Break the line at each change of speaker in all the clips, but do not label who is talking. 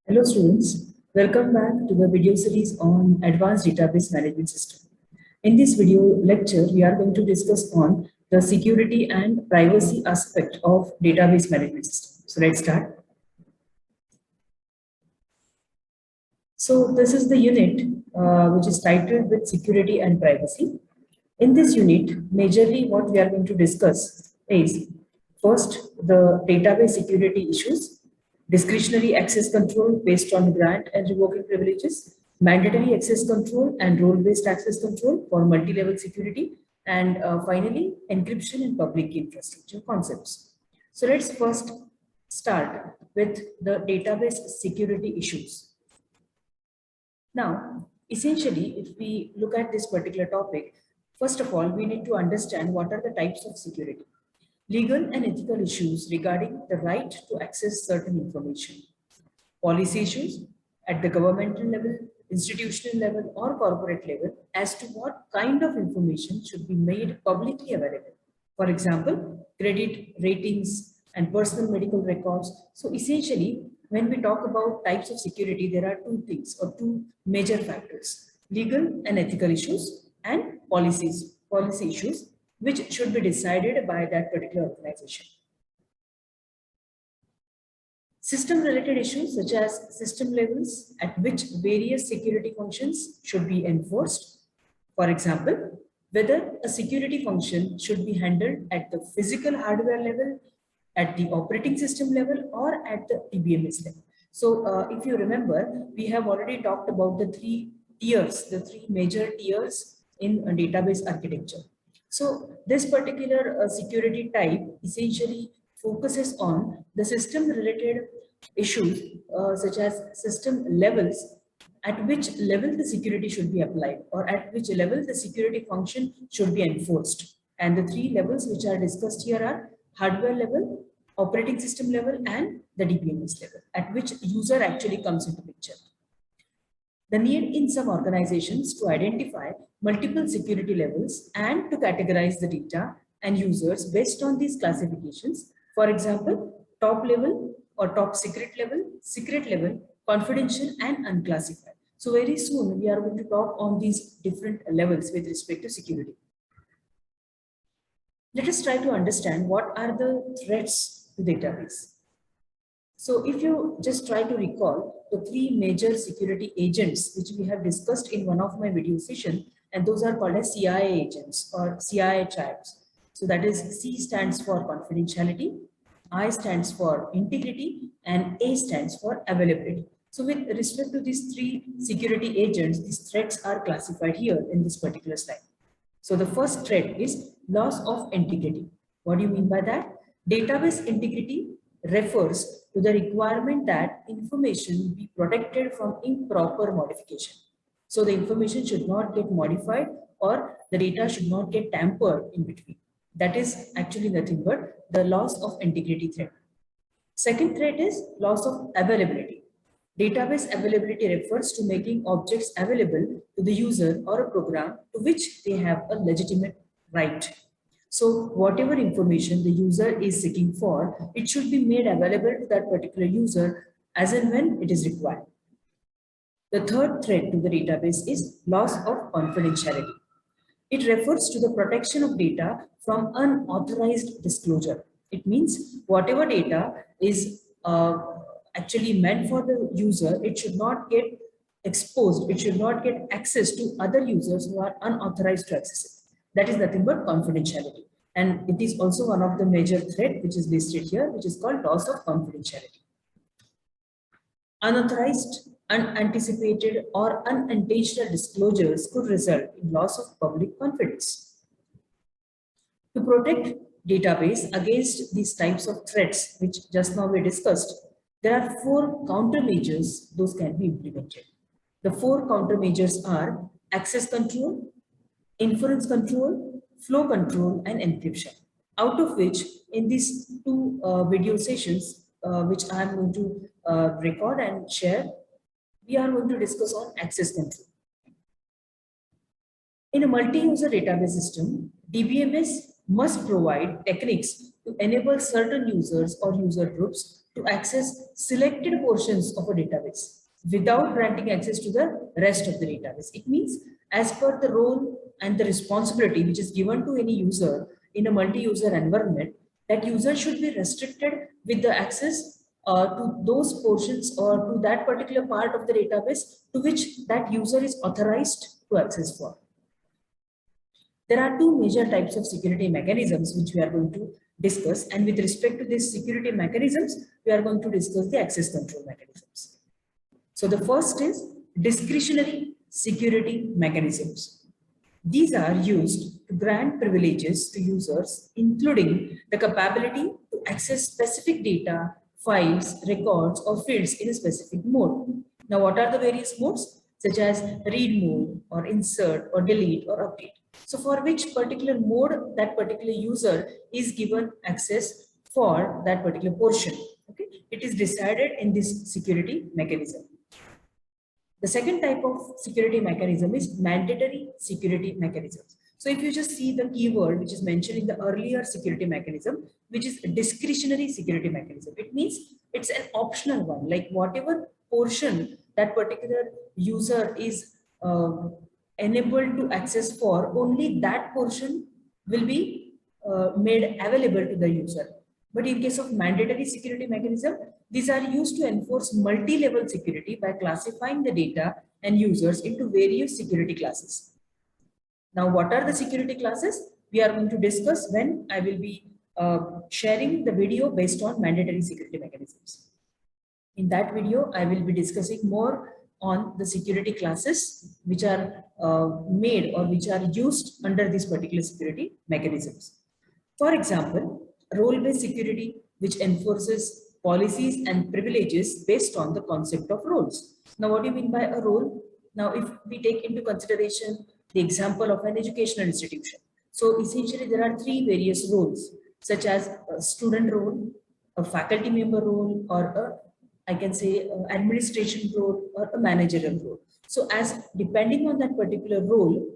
Hello students, welcome back to the video series on Advanced Database Management System. In this video lecture, we are going to discuss on the security and privacy aspect of database management system. So let's start. So this is the unit which is titled with security and privacy. In this unit, majorly what we are going to discuss is first the database security issues, discretionary access control based on grant and revoking privileges, mandatory access control and role-based access control for multi-level security, and finally, encryption in public key infrastructure concepts. So let's first start with the database security issues. Now, essentially, if we look at this particular topic, first of all, we need to understand what are the types of security. Legal and ethical issues regarding the right to access certain information. Policy issues at the governmental level, institutional level, or corporate level as to what kind of information should be made publicly available. For example, credit ratings and personal medical records. So essentially, when we talk about types of security, there are two things or two major factors: legal and ethical issues and policy issues, which should be decided by that particular organization. System-related issues such as system levels at which various security functions should be enforced. For example, whether a security function should be handled at the physical hardware level, at the operating system level, or at the DBMS level. So if you remember, we have already talked about the three major tiers in a database architecture. So this particular security type essentially focuses on the system related issues such as system levels, at which level the security should be applied or at which level the security function should be enforced. And the three levels which are discussed here are hardware level, operating system level, and the DBMS level, at which user actually comes into picture. The need in some organizations to identify multiple security levels and to categorize the data and users based on these classifications. For example, top level or top secret level, confidential, and unclassified. So very soon we are going to talk on these different levels with respect to security. Let us try to understand what are the threats to database. So if you just try to recall the three major security agents which we have discussed in one of my video sessions, and those are called as CIA agents or CIA triads. So that is C stands for confidentiality, I stands for integrity, and A stands for availability. So with respect to these three security agents, these threats are classified here in this particular slide. So the first threat is loss of integrity. What do you mean by that? Database integrity refers to the requirement that information be protected from improper modification. So the information should not get modified or the data should not get tampered in between. That is actually nothing but the loss of integrity threat. Second threat is loss of availability. Database availability refers to making objects available to the user or a program to which they have a legitimate right. So whatever information the user is seeking for, it should be made available to that particular user as and when it is required. The third threat to the database is loss of confidentiality. It refers to the protection of data from unauthorized disclosure. It means whatever data is actually meant for the user, it should not get exposed, it should not get access to other users who are unauthorized to access it. That is nothing but confidentiality. And it is also one of the major threat which is listed here, which is called loss of confidentiality. Unauthorized, unanticipated, or unintentional disclosures could result in loss of public confidence. To protect database against these types of threats, which just now we discussed, there are four countermeasures those can be implemented. The four countermeasures are access control, inference control, flow control, and encryption. Out of which, in these two video sessions, which I am going to record and share, we are going to discuss on access control. In a multi-user database system, DBMS must provide techniques to enable certain users or user groups to access selected portions of a database without granting access to the rest of the database. It means as per the role and the responsibility which is given to any user in a multi-user environment, that user should be restricted with the access to those portions or to that particular part of the database to which that user is authorized to access for. There are two major types of security mechanisms which we are going to discuss, and with respect to these security mechanisms, we are going to discuss the access control mechanisms. So the first is discretionary security mechanisms. These are used to grant privileges to users, including the capability to access specific data, files, records, or fields in a specific mode. Now, what are the various modes? Such as read mode, or insert, or delete, or update. So for which particular mode that particular user is given access for that particular portion. Okay, it is decided in this security mechanism. The second type of security mechanism is mandatory security mechanisms. So if you just see the keyword which is mentioned in the earlier security mechanism, which is a discretionary security mechanism, it means it's an optional one, like whatever portion that particular user is enabled to access for, only that portion will be made available to the user. But in case of mandatory security mechanism, these are used to enforce multi-level security by classifying the data and users into various security classes. Now, what are the security classes? We are going to discuss when I will be sharing the video based on mandatory security mechanisms. In that video, I will be discussing more on the security classes which are made or which are used under these particular security mechanisms. For example, role-based security, which enforces policies and privileges based on the concept of roles. Now, what do you mean by a role? Now, if we take into consideration the example of an educational institution. So essentially, there are three various roles, such as a student role, a faculty member role, or I can say administration role, or a managerial role. So as depending on that particular role,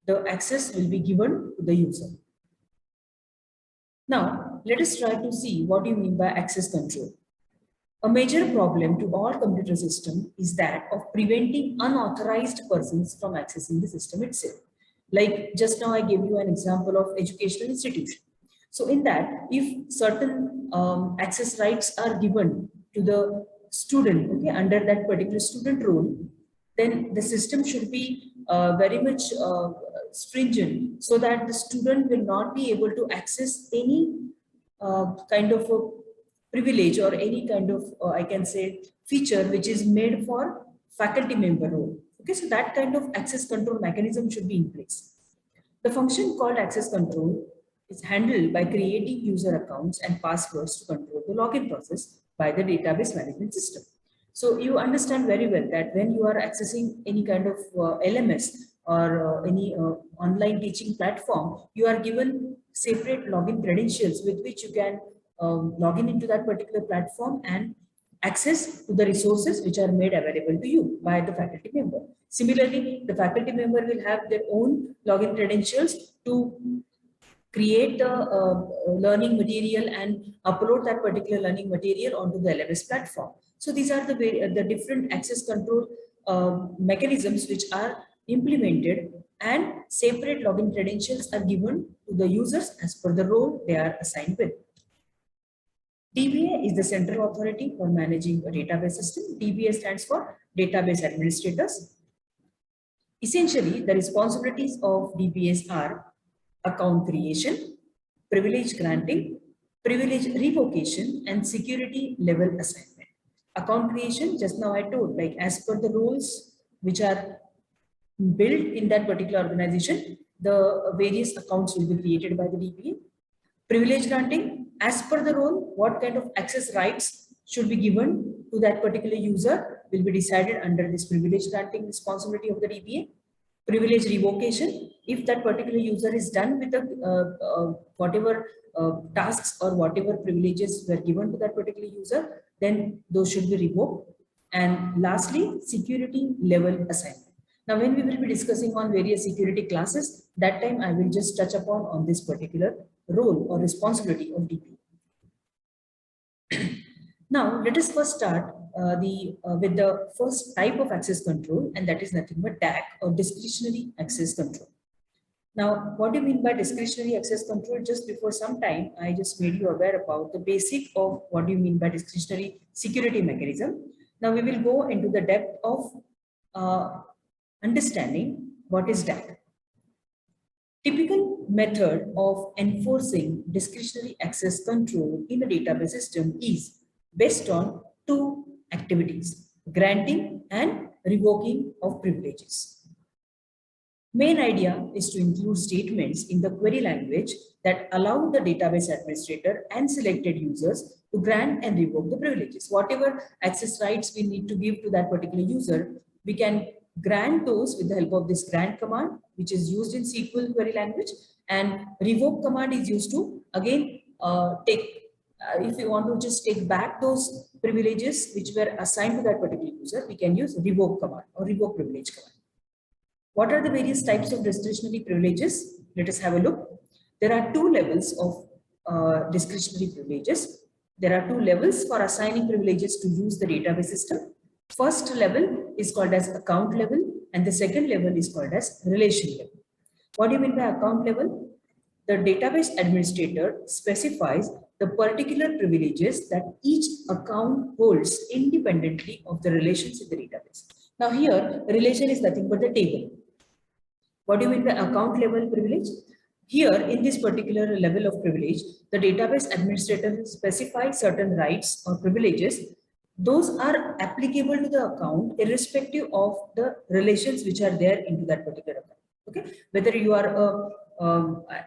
the access will be given to the user. Now, let us try to see what you mean by access control. A major problem to all computer systems is that of preventing unauthorized persons from accessing the system itself. Like just now I gave you an example of educational institution. So in that, if certain access rights are given to the student, okay, under that particular student role, then the system should be very much stringent so that the student will not be able to access any kind of a privilege or any kind of, I can say, feature which is made for faculty member role. Okay, so that kind of access control mechanism should be in place. The function called access control is handled by creating user accounts and passwords to control the login process by the database management system. So you understand very well that when you are accessing any kind of LMS or any online teaching platform, you are given separate login credentials with which you can log in into that particular platform and access to the resources which are made available to you by the faculty member. Similarly, the faculty member will have their own login credentials to create the learning material and upload that particular learning material onto the LMS platform. So these are the different access control mechanisms which are implemented, and separate login credentials are given to the users as per the role they are assigned with. DBA is the central authority for managing a database system. DBA stands for Database Administrators. Essentially, the responsibilities of DBAs are account creation, privilege granting, privilege revocation, and security level assignment. Account creation, just now I told, like as per the rules which are built in that particular organization, the various accounts will be created by the DBA. Privilege granting, as per the role, what kind of access rights should be given to that particular user will be decided under this privilege granting responsibility of the DBA. Privilege revocation, if that particular user is done with the whatever tasks or whatever privileges were given to that particular user, then those should be revoked. And lastly, security level assignment. Now, when we will be discussing on various security classes, that time I will just touch upon on this particular role or responsibility of DBA. Now, let us first start with the first type of access control, and that is nothing but DAC, or discretionary access control. Now, what do you mean by discretionary access control? Just before some time, I just made you aware about the basic of what do you mean by discretionary security mechanism. Now, we will go into the depth of understanding what is DAC. Typical method of enforcing discretionary access control in a database system is based on two activities: granting and revoking of privileges. Main idea is to include statements in the query language that allow the database administrator and selected users to grant and revoke the privileges. Whatever access rights we need to give to that particular user, we can grant those with the help of this grant command, which is used in SQL query language, and revoke command is used to again if you want to just take back those privileges which were assigned to that particular user, we can use revoke command or revoke privilege command. What are the various types of discretionary privileges? Let us have a look. There are two levels of discretionary privileges. There are two levels for assigning privileges to use the database system. First level is called as account level, and the second level is called as relation level. What do you mean by account level? The database administrator specifies the particular privileges that each account holds independently of the relations in the database. Now here, relation is nothing but the table. What do you mean by account level privilege? Here, in this particular level of privilege, the database administrator specifies certain rights or privileges. Those are applicable to the account irrespective of the relations which are there into that particular account. Okay, whether you are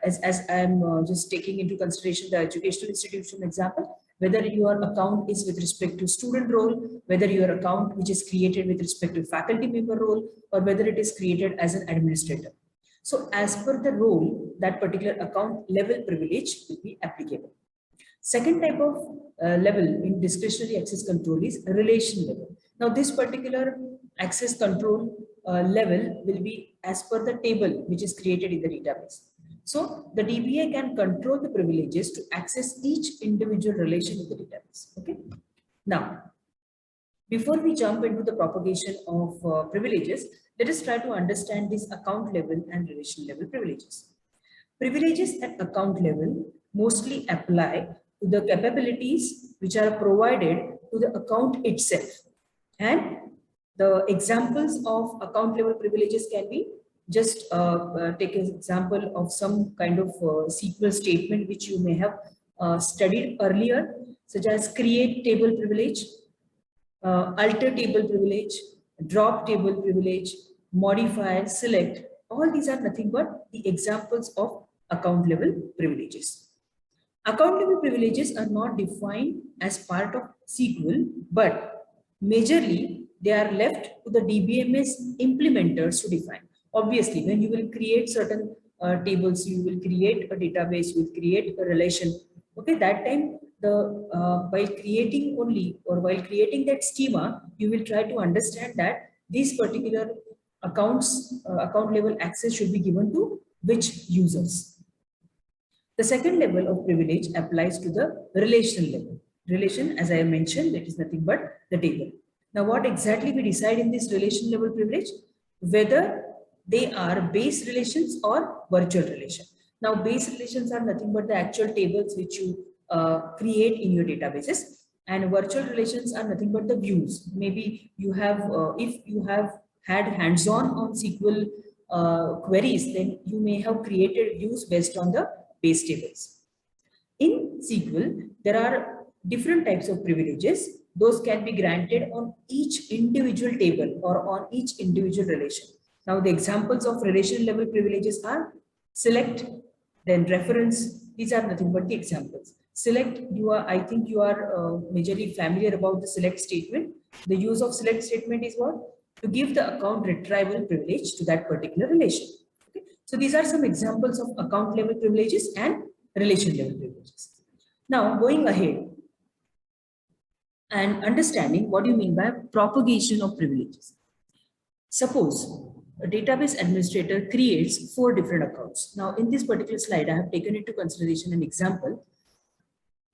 as I am just taking into consideration the educational institution example, whether your account is with respect to student role, whether your account which is created with respect to faculty member role, or whether it is created as an administrator. So as per the role, that particular account level privilege will be applicable. Second type of level in discretionary access control is relation level. Now this particular access control level will be as per the table which is created in the database. So the DBA can control the privileges to access each individual relation in the database. Okay. Now, before we jump into the propagation of privileges, let us try to understand this account level and relation level privileges. Privileges at account level mostly apply to the capabilities which are provided to the account itself. And the examples of account level privileges can be just take an example of some kind of SQL statement which you may have studied earlier, such as create table privilege, alter table privilege, drop table privilege, modify, select. All these are nothing but the examples of account level privileges. Account level privileges are not defined as part of SQL, but majorly they are left to the DBMS implementers to define. Obviously, when you will create certain tables, you will create a database, you will create a relation. Okay, that time while creating only or while creating that schema, you will try to understand that these particular account level access should be given to which users. The second level of privilege applies to the relational level. Relation, as I mentioned, that is nothing but the table. Now, what exactly we decide in this relation level privilege? Whether they are base relations or virtual relation. Now, base relations are nothing but the actual tables which you create in your databases, and virtual relations are nothing but the views. Maybe you have, if you have had hands-on on SQL queries, then you may have created views based on the base tables. In SQL, there are different types of privileges. Those can be granted on each individual table or on each individual relation. Now, the examples of relation level privileges are select, then reference. These are nothing but the examples. Select, I think you are majorly familiar about the select statement. The use of select statement is what? To give the account retrieval privilege to that particular relation. Okay? So these are some examples of account level privileges and relation level privileges. Now, going ahead and understanding what do you mean by propagation of privileges. Suppose a database administrator creates 4 different accounts. Now, in this particular slide, I have taken into consideration an example.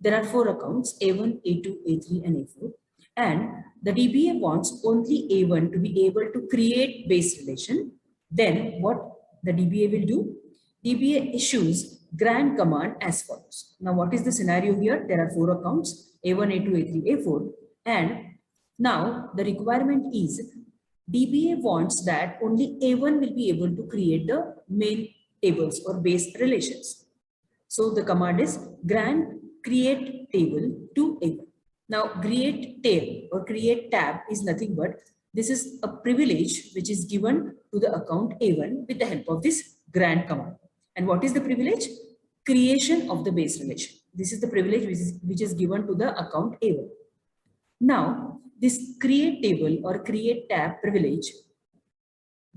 There are 4 accounts, A1, A2, A3, and A4. And the DBA wants only A1 to be able to create base relation. Then what the DBA will do? DBA issues grant command as follows. Now, what is the scenario here? There are 4 accounts, A1, A2, A3, A4. And now the requirement is DBA wants that only A1 will be able to create the main tables or base relations. So the command is grant create table to A1. Now create table or create tab is nothing but this is a privilege which is given to the account A1 with the help of this grant command. And what is the privilege? Creation of the base relation. This is the privilege which is given to the account A1. Now this create table or create tab privilege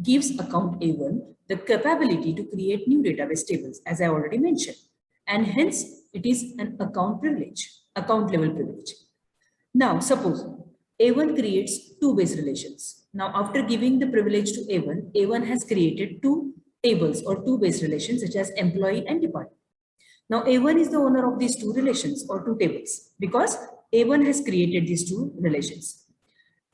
gives account A1 the capability to create new database tables, as I already mentioned. And hence it is an account privilege, account level privilege. Now suppose A1 creates 2 base relations. Now after giving the privilege to A1, A1 has created 2 tables or 2 base relations such as employee and department. Now A1 is the owner of these 2 relations or 2 tables because A1 has created these 2 relations.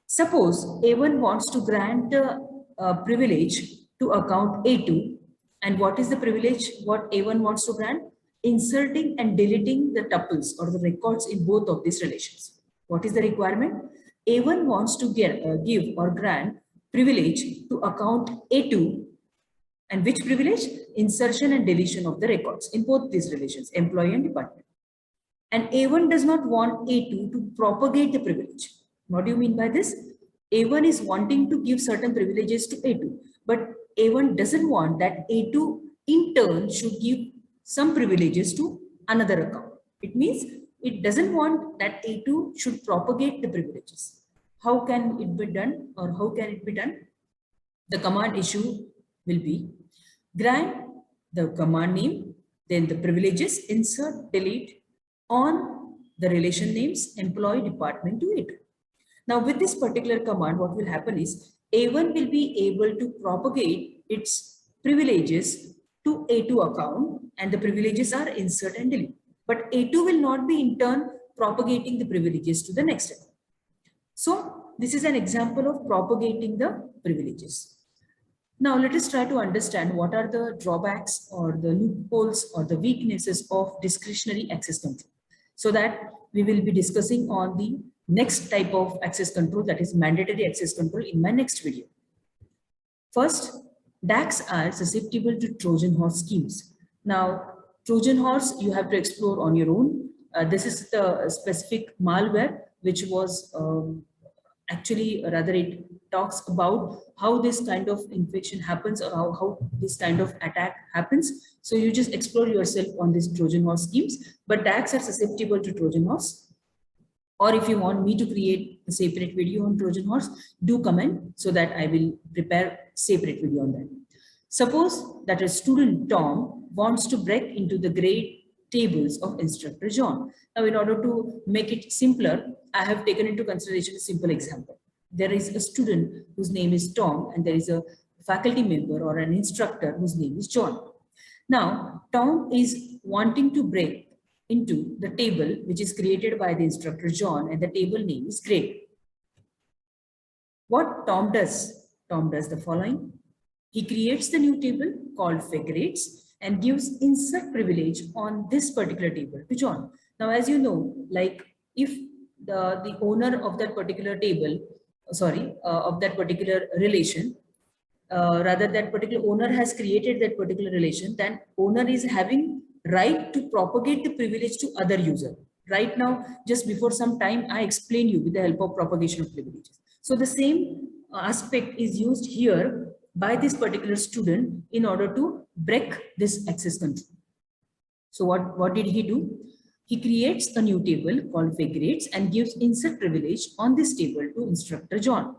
Suppose A1 wants to grant a privilege to account A2, and what is the privilege what A1 wants to grant? Inserting and deleting the tuples or the records in both of these relations. What is the requirement? A1 wants to give or grant privilege to account A2, and which privilege? Insertion and deletion of the records in both these relations, employee and department. And A1 does not want A2 to propagate the privilege. What do you mean by this? A1 is wanting to give certain privileges to A2, but A1 doesn't want that A2 in turn should give some privileges to another account. It means it doesn't want that A2 should propagate the privileges. How can it be done or how can it be done? The command issue will be grant the command name, then the privileges, insert, delete on the relation names, employee, department to A2. Now with this particular command, what will happen is A1 will be able to propagate its privileges to A2 account and the privileges are insert and delete. But A2 will not be in turn propagating the privileges to the next account. So this is an example of propagating the privileges. Now let us try to understand what are the drawbacks or the loopholes or the weaknesses of discretionary access control, so that we will be discussing on the next type of access control, that is mandatory access control, in my next video. First, DACs are susceptible to Trojan horse schemes. Now, Trojan horse you have to explore on your own. This is the specific malware which was actually, rather it talks about how this kind of infection happens or how this kind of attack happens. So you just explore yourself on these Trojan horse schemes, but DACs are susceptible to Trojan horse. Or if you want me to create a separate video on Trojan horse, do comment so that I will prepare separate video on that. Suppose that a student Tom wants to break into the grade tables of instructor John. Now, in order to make it simpler, I have taken into consideration a simple example. There is a student whose name is Tom and there is a faculty member or an instructor whose name is John. Now, Tom is wanting to break into the table which is created by the instructor John and the table name is grade. What Tom does? Tom does the following. He creates the new table called grades and gives insert privilege on this particular table to John. Now, as you know, like if the owner of that particular table, of that particular relation, rather that particular owner has created that particular relation, then owner is having right to propagate the privilege to other user. Right now, just before some time, I explained you with the help of propagation of privileges. So the same aspect is used here by this particular student in order to break this access control. So what did he do? He creates a new table called grades and gives insert privilege on this table to instructor John.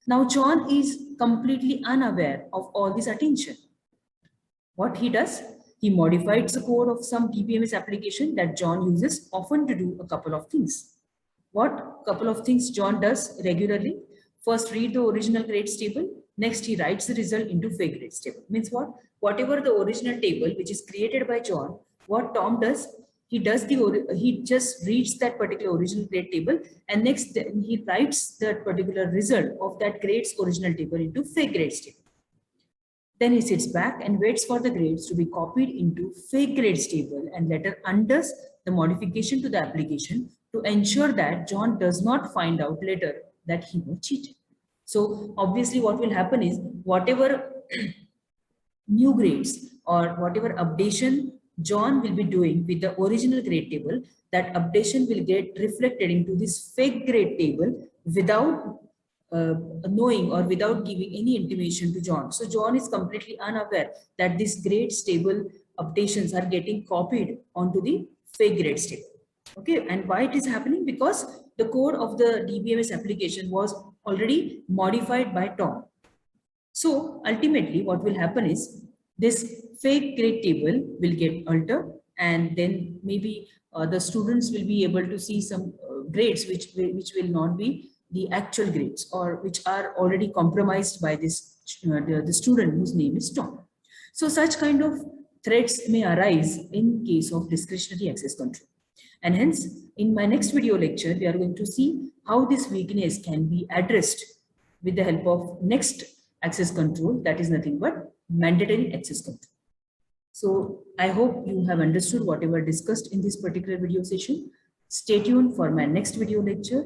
Now John is completely unaware of all this attention. What he does? He modified the code of some DBMS application that John uses often to do a couple of things. What couple of things John does regularly? First, read the original grades table. Next, he writes the result into grades table. Means what? Whatever the original table which is created by John, what Tom does? he just reads that particular original grade table, and next he writes that particular result of that grades original table into fake grades table. Then he sits back and waits for the grades to be copied into fake grades table and later undoes the modification to the application to ensure that John does not find out later that he was cheated. So obviously what will happen is whatever new grades or whatever updation John will be doing with the original grade table, that updation will get reflected into this fake grade table without knowing or without giving any intimation to John. So John is completely unaware that this grades table updations are getting copied onto the fake grades table. Okay, and why it is happening? Because the code of the DBMS application was already modified by Tom. So ultimately what will happen is this fake grade table will get altered, and then maybe the students will be able to see some grades which will not be the actual grades or which are already compromised by this the student whose name is Tom. So such kind of threats may arise in case of discretionary access control. And hence, in my next video lecture, we are going to see how this weakness can be addressed with the help of next access control, that is nothing but mandatory access control. So I hope you have understood whatever discussed in this particular video session. Stay tuned for my next video lecture.